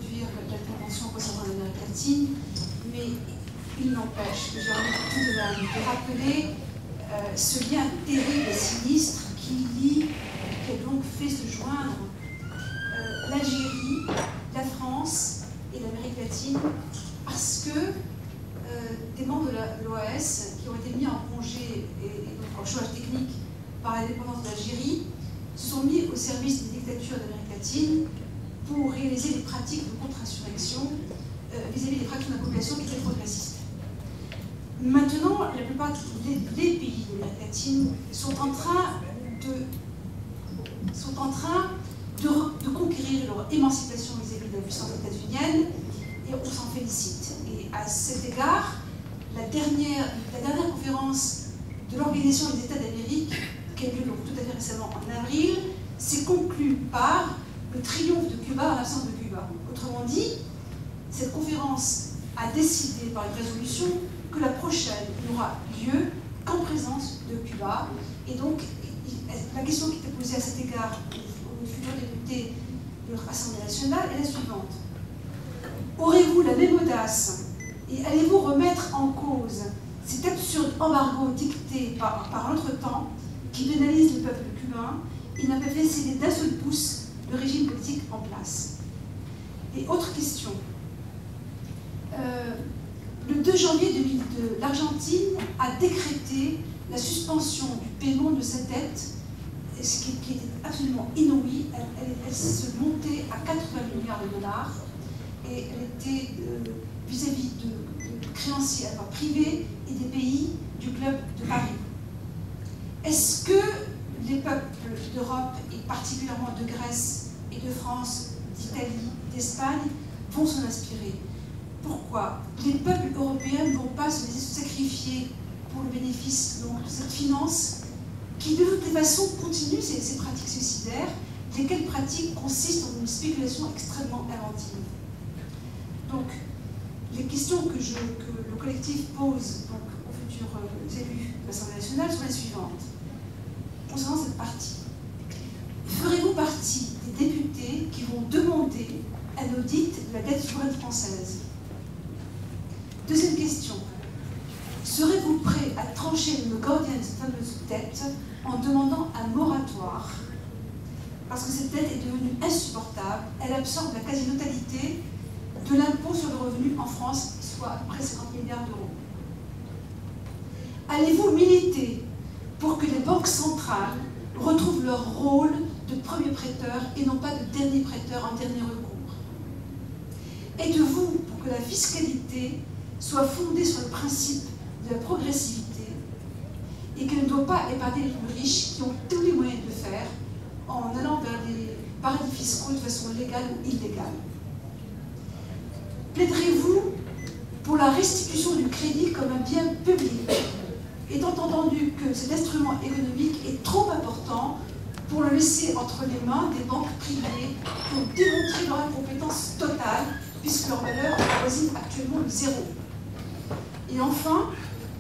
introduire la Convention concernant l'Amérique latine, mais il n'empêche que j'ai envie tout de même de rappeler ce lien terrible et sinistre qui a donc fait se joindre l'Algérie, la France et l'Amérique latine, parce que des membres de l'OAS qui ont été mis en congé et donc en chômage technique par l'indépendance de l'Algérie se sont mis au service des dictatures d'Amérique latine pour réaliser des pratiques de contre-insurrection vis-à-vis des fractions de la population qui étaient progressistes. Maintenant, la plupart des pays de l'Amérique latine sont en train de conquérir leur émancipation vis-à-vis de la puissance états-unienne, et on s'en félicite. Et à cet égard, la dernière conférence de l'Organisation des États d'Amérique, qui a eu lieu donc tout à fait récemment en avril, s'est conclue par le triomphe de Cuba en l'absence de Cuba. Autrement dit, cette conférence a décidé par une résolution que la prochaine n'aura lieu qu'en présence de Cuba. Et donc, la question qui était posée à cet égard aux futurs députés de notre Assemblée nationale est la suivante. Aurez-vous la même audace et allez-vous remettre en cause cet absurde embargo dicté par l'entretemps qui pénalise le peuple cubain et n'a pas fait céder d'un seul pouce le régime politique en place? Et autre question. Le 2 janvier 2002, l'Argentine a décrété la suspension du paiement de sa dette, ce qui était absolument inouï. Elle se montait à 80 milliards de dollars et elle était vis-à-vis de créanciers privés et des pays du club de Paris. Est-ce que les peuples d'Europe, et particulièrement de Grèce et de France, d'Italie, d'Espagne, vont s'en inspirer? Pourquoi? Les peuples européens ne vont pas se laisser sacrifier pour le bénéfice donc, de cette finance qui, de toute façon, continue ces pratiques suicidaires, lesquelles pratiques consistent en une spéculation extrêmement inventive. Donc, les questions que le collectif pose donc, aux futurs élus de l'Assemblée nationale sont les suivantes. Concernant cette partie, ferez-vous partie des députés qui vont demander un audit de la dette souveraine française? Deuxième question. Serez-vous prêt à trancher le gardien de cette fameuse dette en demandant un moratoire? Parce que cette dette est devenue insupportable. Elle absorbe la quasi-totalité de l'impôt sur le revenu en France, soit à peu près 50 milliards d'euros. Allez-vous militer pour que les banques centrales retrouvent leur rôle de premier prêteur et non pas de dernier prêteur en dernier recours? Êtes-vous pour que la fiscalité soit fondée sur le principe de la progressivité et qu'elle ne doit pas épargner les plus riches qui ont tous les moyens de le faire en allant vers des paradis fiscaux de façon légale ou illégale? Plaiderez-vous pour la restitution du crédit comme un bien public, étant entendu que cet instrument économique est trop important pour le laisser entre les mains des banques privées qui ont démontré leur incompétence totale puisque leur valeur avoisine actuellement le zéro? Et enfin,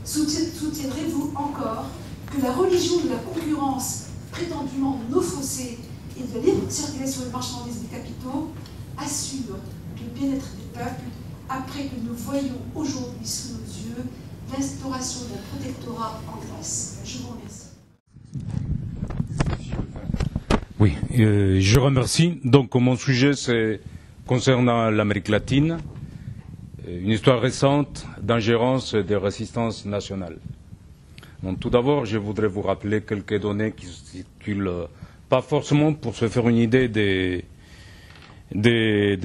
soutiendrez-vous encore que la religion de la concurrence prétendument non faussée et de la libre circulation des marchandises des capitaux assure le bien-être des peuples après que nous voyons aujourd'hui sous nos yeux l'instauration d'un protectorat en Grèce? Je vous remercie. Oui, je remercie. Donc mon sujet c'est concernant l'Amérique latine, une histoire récente d'ingérence et de résistance nationale. Donc, tout d'abord, je voudrais vous rappeler quelques données qui circulent, pas forcément pour se faire une idée de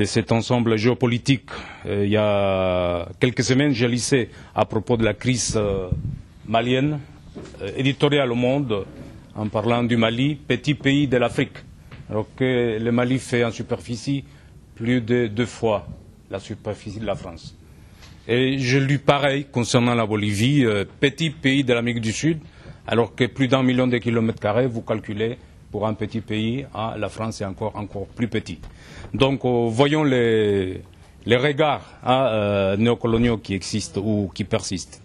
cet ensemble géopolitique. Il y a quelques semaines, j'ai lisé à propos de la crise malienne, éditorial au Monde, en parlant du Mali, petit pays de l'Afrique, alors que le Mali fait en superficie plus de 2 fois la superficie de la France. Et je lis pareil concernant la Bolivie, petit pays de l'Amérique du Sud, alors que plus d'1 million de kilomètres carrés, vous calculez, pour un petit pays, la France est encore plus petite. Donc voyons les regards néocoloniaux qui existent ou qui persistent.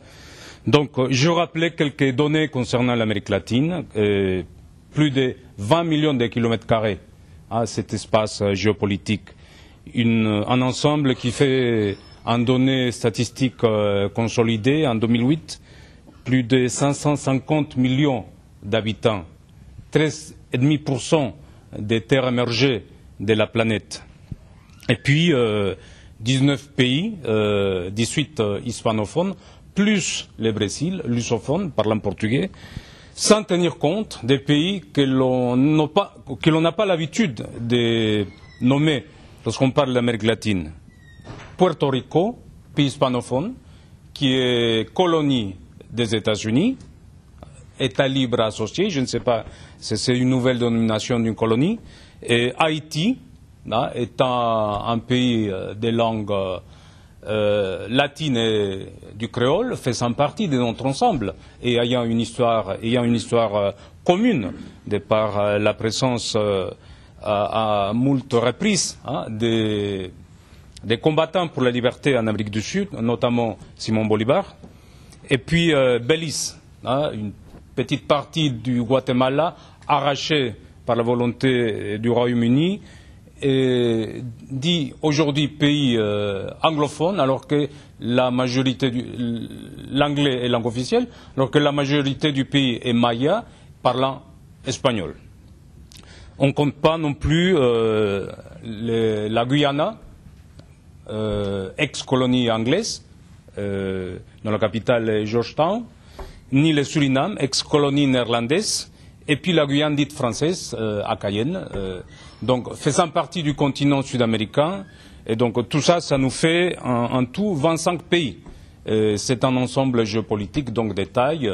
Donc je rappelais quelques données concernant l'Amérique latine, plus de 20 millions de kilomètres carrés, cet espace géopolitique un ensemble qui fait, en données statistiques consolidées, en 2008, plus de 550 millions d'habitants, 13,5% des terres émergées de la planète. Et puis, 19 pays, 18 hispanophones, plus le Brésil, lusophone, parlant portugais, sans tenir compte des pays que l'on n'a pas l'habitude de nommer lorsqu'on parle d'Amérique latine. Puerto Rico, pays hispanophone, qui est colonie des États-Unis, État libre associé, je ne sais pas si c'est une nouvelle dénomination d'une colonie, et Haïti, là, étant un pays de langue latine et du créole, faisant partie de notre ensemble et ayant une histoire commune de par la présence à moult reprises des combattants pour la liberté en Amérique du Sud, notamment Simón Bolívar, et puis Belize, une petite partie du Guatemala arrachée par la volonté du Royaume-Uni, et dit aujourd'hui pays anglophone, alors que la majorité l'anglais est langue officielle, alors que la majorité du pays est maya, parlant espagnol. On ne compte pas non plus la Guyana, ex-colonie anglaise, dont la capitale est Georgetown, ni le Suriname, ex-colonie néerlandaise, et puis la Guyane dite française, à Cayenne, donc faisant partie du continent sud-américain, et donc tout ça, ça nous fait en tout 25 pays. C'est un ensemble géopolitique, donc de taille,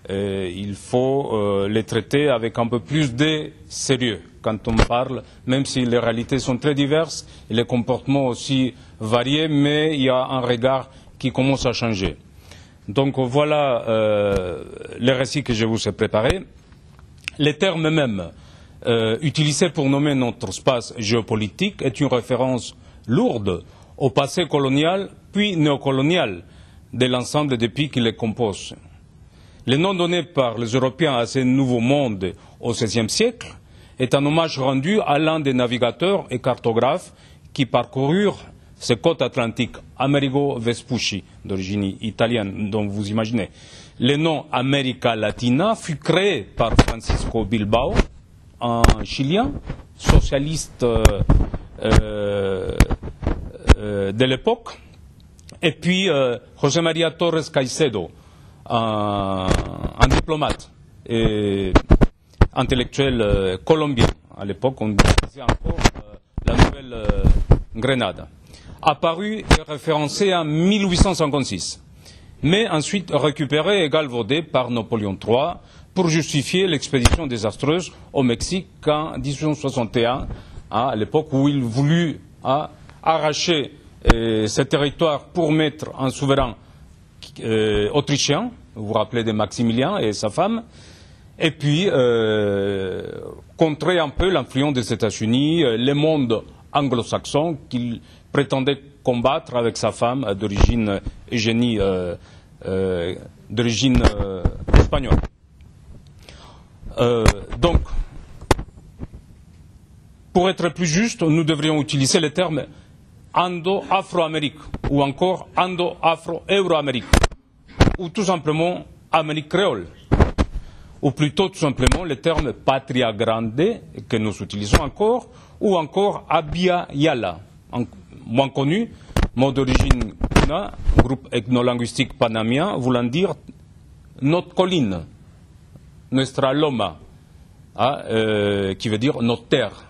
il faut les traiter avec un peu plus de sérieux quand on parle, même si les réalités sont très diverses et les comportements aussi variés, mais il y a un regard qui commence à changer. Donc voilà le récit que je vous ai préparé. Les termes mêmes utilisés pour nommer notre espace géopolitique est une référence lourde au passé colonial puis néocolonial de l'ensemble des pays qui les composent. Le nom donné par les Européens à ce nouveau monde au XVIe siècle est un hommage rendu à l'un des navigateurs et cartographes qui parcoururent ces côtes atlantiques, Amerigo Vespucci, d'origine italienne, dont vous imaginez. Le nom America Latina fut créé par Francisco Bilbao, un Chilien, socialiste de l'époque, et puis José María Torres Caicedo, un diplomate et intellectuel colombien. À l'époque, on disait encore la Nouvelle-Grenade. Apparu et référencé en 1856, mais ensuite récupéré et galvaudé par Napoléon III pour justifier l'expédition désastreuse au Mexique en 1861, à l'époque où il voulut arracher ce territoire pour mettre un souverain autrichien, vous vous rappelez de Maximilien et sa femme, et puis contrer un peu l'influence des États-Unis, le monde anglo-saxon qu'il prétendait combattre avec sa femme d'origine Eugénie, d'origine espagnole. Donc, pour être plus juste, nous devrions utiliser le terme Ando-Afro-Amérique ou encore Ando-Afro-Euro-Amérique ou tout simplement Amérique créole, ou plutôt tout simplement le terme Patria Grande que nous utilisons encore, ou encore Abya Yala, moins connu, mot d'origine Kuna, groupe ethnolinguistique panamien, voulant dire notre colline, nuestra loma, qui veut dire notre terre,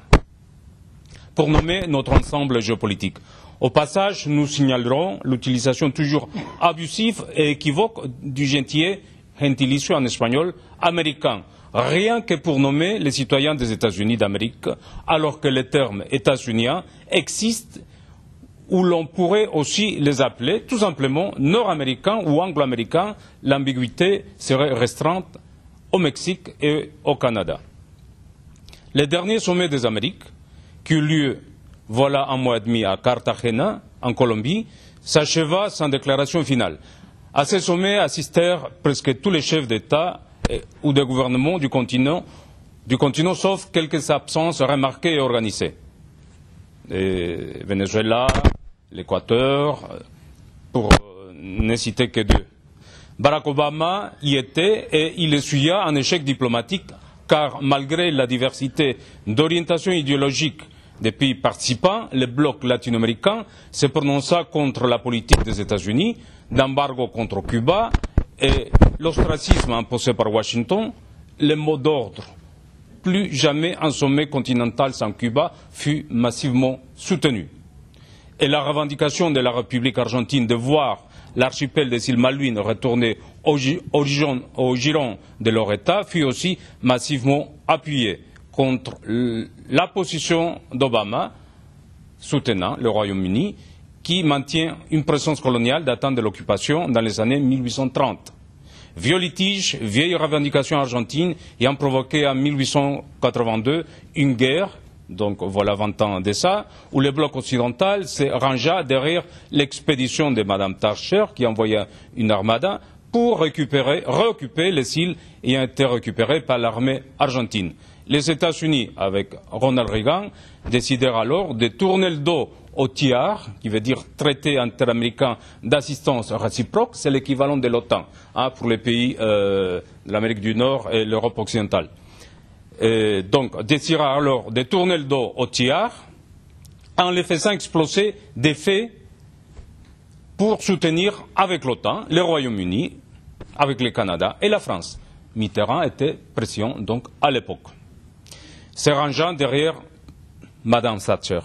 pour nommer notre ensemble géopolitique. Au passage, nous signalerons l'utilisation toujours abusive et équivoque du gentilicio en espagnol américain, rien que pour nommer les citoyens des États-Unis d'Amérique, alors que le terme états-unien existe où l'on pourrait aussi les appeler tout simplement nord-américains ou anglo-américains. L'ambiguïté serait restreinte au Mexique et au Canada. Le dernier sommet des Amériques, qui eut lieu voilà un mois et demi à Cartagena, en Colombie, s'acheva sans déclaration finale. À ce sommet assistèrent presque tous les chefs d'État ou de gouvernement du continent, sauf quelques absences remarquées et organisées. Venezuela, l'Équateur, pour ne citer que deux. Barack Obama y était et il essuya un échec diplomatique car malgré la diversité d'orientation idéologique des pays participants, le bloc latino-américain se prononça contre la politique des États-Unis, d'embargo contre Cuba et l'ostracisme imposé par Washington, le mot d'ordre plus jamais un sommet continental sans Cuba fut massivement soutenu. Et la revendication de la République argentine de voir l'archipel des îles Malouines retourner au giron de leur État fut aussi massivement appuyée contre la position d'Obama, soutenant le Royaume-Uni, qui maintient une présence coloniale datant de l'occupation dans les années 1830. Vieux litiges, vieilles revendications argentines ayant provoqué en 1882 une guerre, donc voilà 20 ans de ça, où le bloc occidental se rangea derrière l'expédition de Mme Thatcher qui envoya une armada pour récupérer les îles ayant été récupérées par l'armée argentine. Les États-Unis, avec Ronald Reagan, décidèrent alors de tourner le dos au TIAR, qui veut dire traité interaméricain d'assistance réciproque, c'est l'équivalent de l'OTAN pour les pays de l'Amérique du Nord et l'Europe occidentale. Donc, décidèrent alors de tourner le dos au TIAR en les faisant exploser des faits pour soutenir avec l'OTAN le Royaume-Uni, avec le Canada et la France. Mitterrand était président donc à l'époque, se rangeant derrière Mme Thatcher.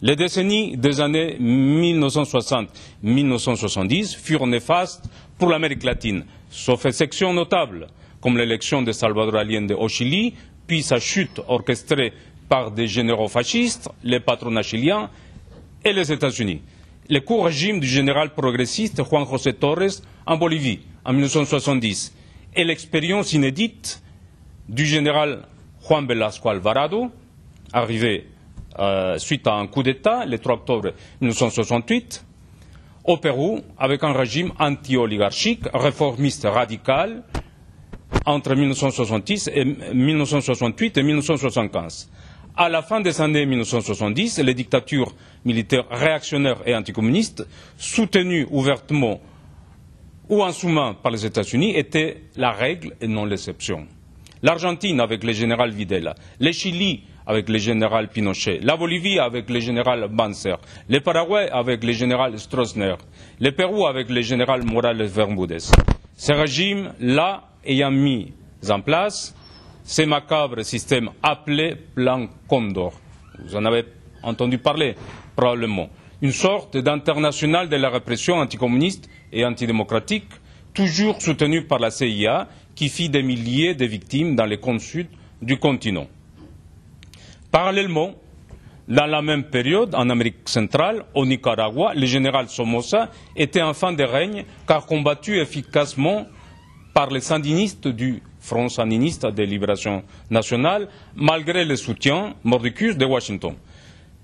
Les décennies des années 1960-1970 furent néfastes pour l'Amérique latine, sauf exceptions notables, comme l'élection de Salvador Allende au Chili, puis sa chute orchestrée par des généraux fascistes, les patronats chiliens et les États-Unis. Le court régime du général progressiste Juan José Torres en Bolivie en 1970 et l'expérience inédite du général Juan Velasco Alvarado, arrivé suite à un coup d'État le 3 octobre 1968, au Pérou, avec un régime anti-oligarchique, réformiste radical, entre 1968 et 1975. À la fin des années 1970, les dictatures militaires réactionnaires et anticommunistes, soutenues ouvertement ou en sous-main par les États-Unis, étaient la règle et non l'exception. L'Argentine avec le général Videla, le Chili avec le général Pinochet, la Bolivie avec le général Banzer, le Paraguay avec le général Stroessner, le Pérou avec le général Morales Bermúdez. Ces régimes-là ayant mis en place ce macabre système appelé Plan Condor. Vous en avez entendu parler, probablement. Une sorte d'international de la répression anticommuniste et antidémocratique, toujours soutenue par la CIA, qui fit des milliers de victimes dans les coins sud du continent. Parallèlement, dans la même période, en Amérique centrale, au Nicaragua, le général Somoza était en fin de règne car combattu efficacement par les sandinistes du Front sandiniste de libération nationale, malgré le soutien mordicus de Washington.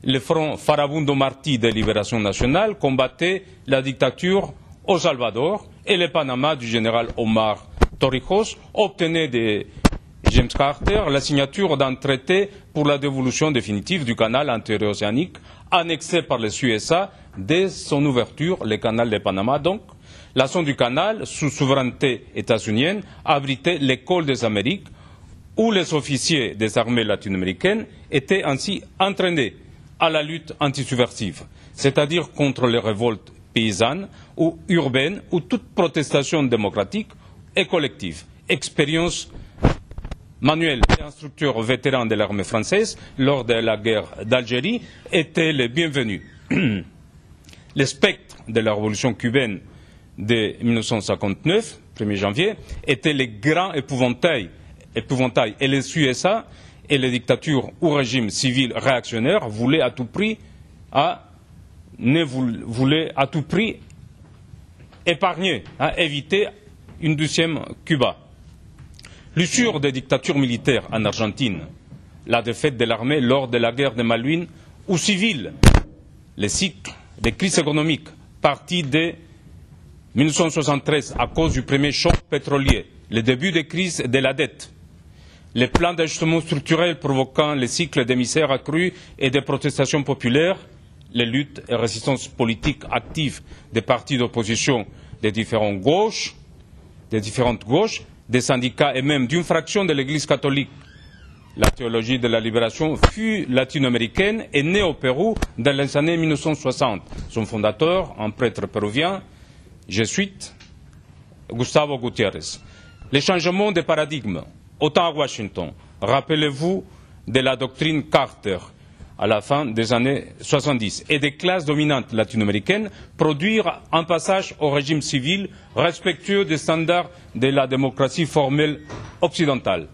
Le Front Farabundo Martí de libération nationale combattait la dictature au Salvador et le Panama du général Omar Torrijos obtenait de James Carter la signature d'un traité pour la dévolution définitive du canal interéocéanique annexé par les USA dès son ouverture, le canal de Panama donc. La zone du canal, sous souveraineté états-unienne, abritait l'école des Amériques où les officiers des armées latino-américaines étaient ainsi entraînés à la lutte antisubversive, c'est-à-dire contre les révoltes paysannes ou urbaines ou toute protestation démocratique et collective. Expérience manuel et instructeur vétéran de l'armée française lors de la guerre d'Algérie étaient les bienvenus. Le spectre de la révolution cubaine de 1959, 1er janvier, était le grand épouvantail et les USA et les dictatures ou régimes civils réactionnaires voulaient à tout prix épargner, éviter une deuxième Cuba. L'usure des dictatures militaires en Argentine, la défaite de l'armée lors de la guerre des Malvines ou civile, les cycles de crise économique partis de 1973 à cause du premier choc pétrolier, le début des crises de la dette, Les plans d'ajustement structurel provoquant les cycles d'émissaires accrus et des protestations populaires, les luttes et résistances politiques actives des partis d'opposition des différentes gauches, des syndicats et même d'une fraction de l'Église catholique. La théologie de la libération fut latino-américaine et née au Pérou dans les années 1960. Son fondateur, un prêtre péruvien, jésuite, Gustavo Gutiérrez. Les changements de paradigme, autant à Washington, rappelez-vous de la doctrine Carter à la fin des années 70 et des classes dominantes latino-américaines produire un passage au régime civil respectueux des standards de la démocratie formelle occidentale.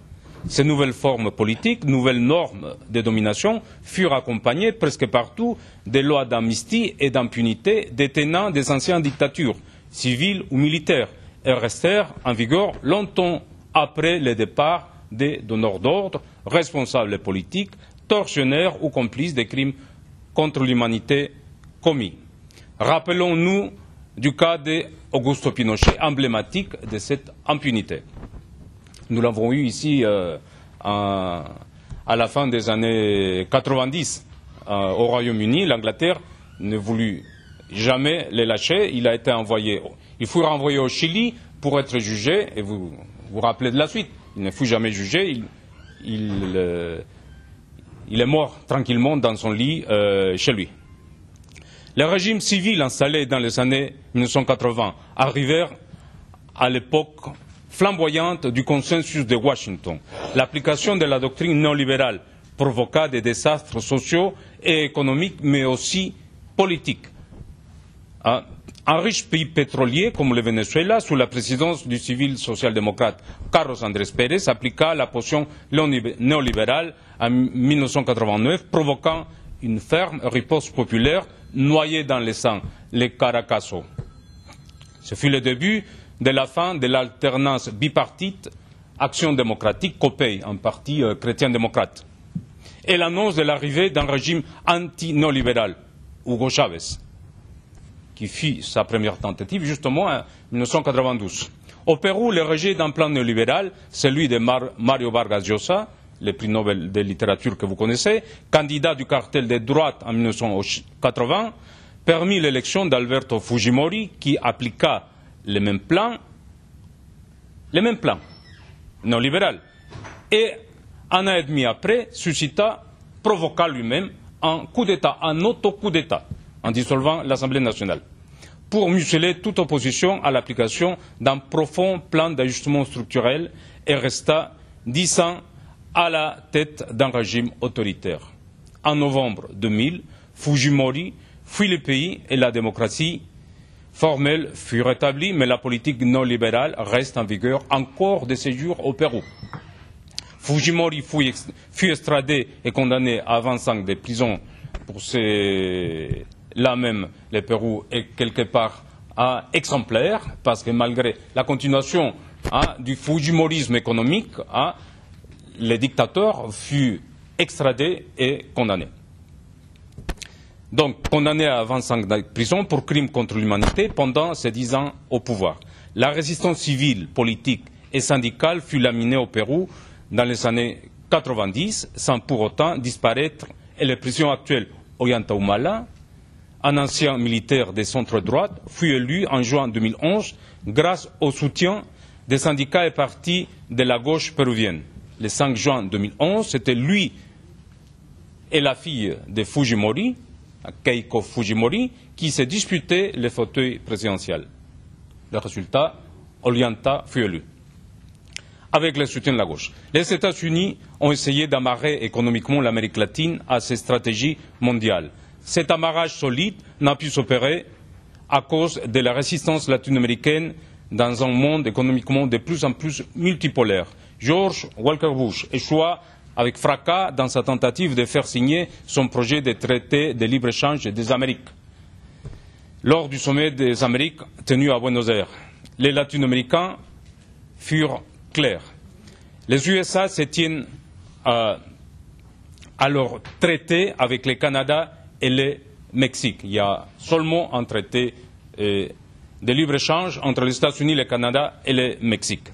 Ces nouvelles formes politiques, nouvelles normes de domination furent accompagnées presque partout des lois d'amnistie et d'impunité des tenants des anciennes dictatures, civiles ou militaires, et restèrent en vigueur longtemps après le départ des donneurs d'ordre, responsables politiques, tortionnaires ou complices des crimes contre l'humanité commis. Rappelons-nous du cas d'Augusto Pinochet, emblématique de cette impunité. Nous l'avons eu ici à la fin des années 90 au Royaume-Uni. L'Angleterre ne voulut jamais les lâcher. Il fut renvoyé au Chili pour être jugé. Et vous vous rappelez de la suite. Il ne fut jamais jugé. Il est mort tranquillement dans son lit chez lui. Les régimes civils installés dans les années 1980 arrivèrent à l'époque flamboyante du consensus de Washington. L'application de la doctrine néolibérale provoqua des désastres sociaux et économiques, mais aussi politiques. Un riche pays pétrolier comme le Venezuela, sous la présidence du civil social-démocrate Carlos Andrés Pérez, appliqua la position néolibérale en 1989, provoquant une ferme riposte populaire noyée dans le sang, les Caracazo. Ce fut le début de la fin de l'alternance bipartite Action démocratique, COPEI, un parti chrétien-démocrate, et l'annonce de l'arrivée d'un régime anti-néolibéral, Hugo Chávez, qui fit sa première tentative justement en 1992. Au Pérou, le rejet d'un plan néolibéral, celui de Mario Vargas Llosa, le prix Nobel de littérature que vous connaissez, candidat du cartel de droite en 1980, permit l'élection d'Alberto Fujimori, qui appliqua le même plan néolibéral. Et un an et demi après, provoqua lui-même un coup d'État, un auto-coup d'État, en dissolvant l'Assemblée nationale, pour museler toute opposition à l'application d'un profond plan d'ajustement structurel et resta 10 ans à la tête d'un régime autoritaire. En novembre 2000, Fujimori fuit le pays et la démocratie formelle fut rétablie, mais la politique néolibérale reste en vigueur encore de ces jours au Pérou. Fujimori fut extradé et condamné à 25 ans de prison pour là même le Pérou est quelque part exemplaire, parce que malgré la continuation du fujimorisme économique, le dictateur fut extradé et condamné. Donc, condamné à 25 ans de prison pour crimes contre l'humanité pendant ces 10 ans au pouvoir. La résistance civile, politique et syndicale fut laminée au Pérou dans les années 90, sans pour autant disparaître, et les prisons actuelles, Ollanta Humala, un ancien militaire des centre-droite, fut élu en juin 2011 grâce au soutien des syndicats et partis de la gauche péruvienne. Le 5 juin 2011, c'était lui et la fille de Fujimori, Keiko Fujimori, qui se disputaient le fauteuil présidentiel. Le résultat, Ollanta fut élu, avec le soutien de la gauche. Les États-Unis ont essayé d'amarrer économiquement l'Amérique latine à ces stratégies mondiales. Cet amarrage solide n'a pu s'opérer à cause de la résistance latino-américaine dans un monde économiquement de plus en plus multipolaire. George Walker Bush échoua avec fracas dans sa tentative de faire signer son projet de traité de libre-échange des Amériques. Lors du sommet des Amériques tenu à Buenos Aires, les latino-américains furent clairs. Les USA se tiennent à leur traité avec le Canada et le Mexique. Il y a seulement un traité de libre-échange entre les États-Unis, le Canada et le Mexique.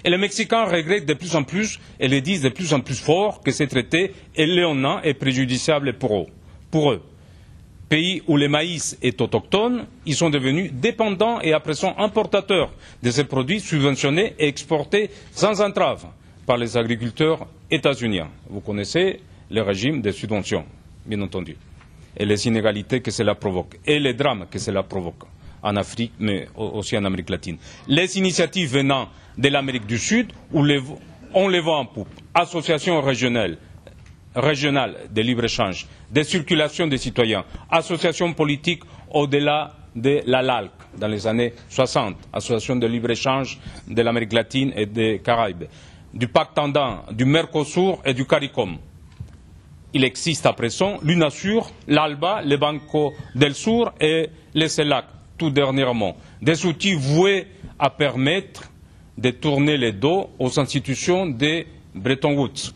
Et les Mexicains regrettent de plus en plus et le disent de plus en plus fort que ces traités est léonin et préjudiciable pour eux. Pays où le maïs est autochtone, ils sont devenus dépendants et à présent importateurs de ces produits subventionnés et exportés sans entrave par les agriculteurs états-uniens. Vous connaissez le régime des subventions, bien entendu, et les inégalités que cela provoque, et les drames que cela provoque en Afrique, mais aussi en Amérique latine. Les initiatives venant de l'Amérique du Sud, on les voit en poupe. Associations régionales de libre-échange, de circulation des citoyens, associations politiques au-delà de la LALC dans les années 60, association de libre-échange de l'Amérique latine et des Caraïbes, du Pacte Andin, du Mercosur et du CARICOM. Il existe à présent l'UNASUR, l'ALBA, le Banco del Sur et le CELAC, tout dernièrement. Des outils voués à permettre de tourner le dos aux institutions de Bretton Woods.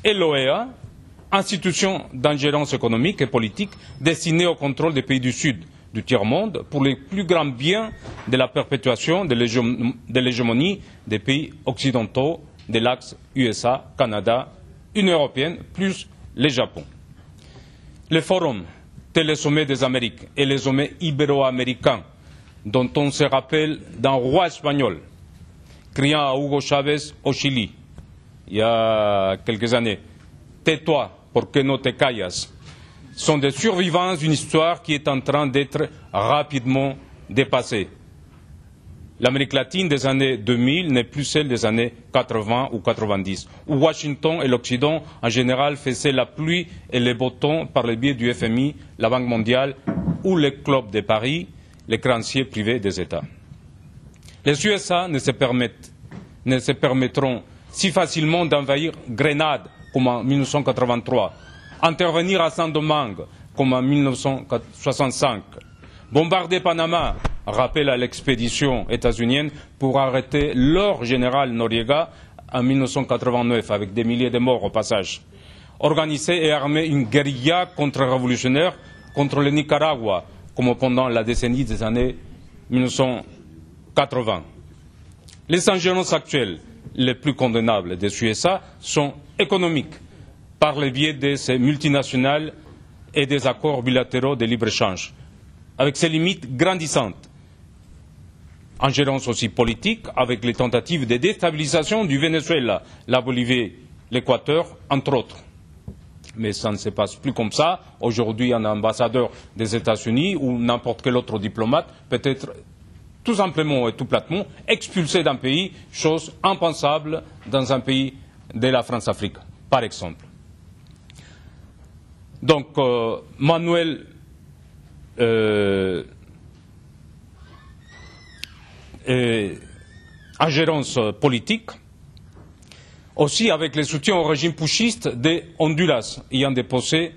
Et l'OEA, institution d'ingérence économique et politique destinée au contrôle des pays du Sud, du tiers-monde, pour les plus grands biens de la perpétuation de l'hégémonie des pays occidentaux de l'axe USA, Canada, Union européenne, plus le Japon. Les forums, tels les sommets des Amériques et les sommets ibéro-américains, dont on se rappelle d'un roi espagnol, criant à Hugo Chavez au Chili, il y a quelques années, « Tais-toi, porque no te callas », sont des survivants d'une histoire qui est en train d'être rapidement dépassée. L'Amérique latine des années 2000 n'est plus celle des années 80 ou 90, où Washington et l'Occident en général faisaient la pluie et les beaux temps par le biais du FMI, la Banque mondiale ou le Club de Paris, les créanciers privés des États. Les USA ne se permettront si facilement d'envahir Grenade comme en 1983, intervenir à Saint-Domingue comme en 1965, bombarder Panama, rappel à l'expédition états-unienne pour arrêter leur général Noriega en 1989 avec des milliers de morts au passage, organiser et armer une guérilla contre-révolutionnaire contre le Nicaragua comme pendant la décennie des années 1980. Les ingérences actuelles les plus condamnables des USA sont économiques, par le biais de ces multinationales et des accords bilatéraux de libre-échange, avec ses limites grandissantes. Ingérence aussi politique, avec les tentatives de déstabilisation du Venezuela, la Bolivie, l'Équateur, entre autres. Mais ça ne se passe plus comme ça. Aujourd'hui, un ambassadeur des États-Unis ou n'importe quel autre diplomate peut être tout simplement et tout platement expulsé d'un pays, chose impensable dans un pays de la France-Afrique, par exemple. Donc, Manuel ingérence politique, aussi avec le soutien au régime putschiste de Honduras, ayant déposé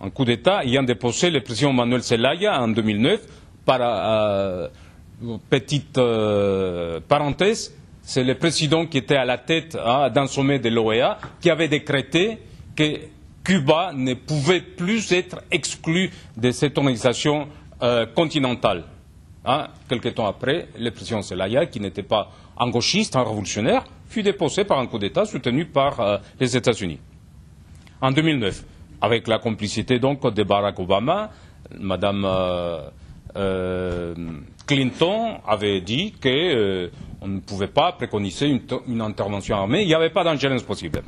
un coup d'État, ayant déposé le président Manuel Zelaya en 2009 par petite parenthèse, c'est le président qui était à la tête d'un sommet de l'OEA qui avait décrété que Cuba ne pouvait plus être exclu de cette organisation continentale. Quelque temps après, le président Zelaya, qui n'était pas un gauchiste, un révolutionnaire, fut déposé par un coup d'État soutenu par les États-Unis. En 2009, avec la complicité donc de Barack Obama, Madame Clinton avait dit qu'on ne pouvait pas préconiser une intervention armée, il n'y avait pas d'ingérence possible.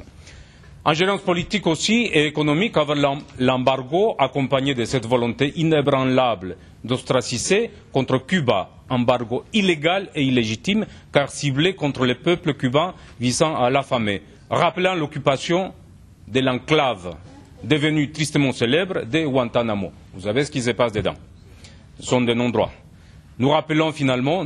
Ingérence politique aussi et économique avec l'embargo accompagné de cette volonté inébranlable d'ostraciser contre Cuba, embargo illégal et illégitime car ciblé contre le peuple cubain visant à l'affamer, rappelant l'occupation de l'enclave devenue tristement célèbre de Guantanamo. Vous savez ce qui se passe dedans. Ce sont des non-droits. Nous rappellerons finalement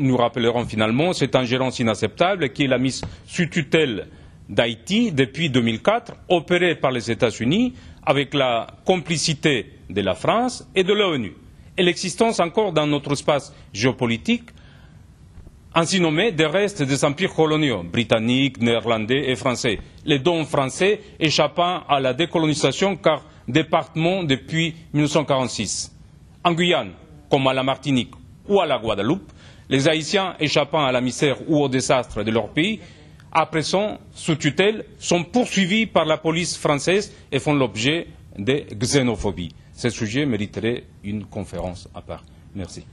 cette ingérence inacceptable qui est la mise sous tutelle d'Haïti depuis 2004, opérée par les États-Unis avec la complicité de la France et de l'ONU, et l'existence encore dans notre espace géopolitique ainsi nommé des restes des empires coloniaux britanniques, néerlandais et français, les dons français échappant à la décolonisation car département depuis 1946. En Guyane, comme à la Martinique ou à la Guadeloupe, les Haïtiens échappant à la misère ou au désastre de leur pays, après son sous tutelle, sont poursuivis par la police française et font l'objet de xénophobie. Ce sujet mériterait une conférence à part. Merci.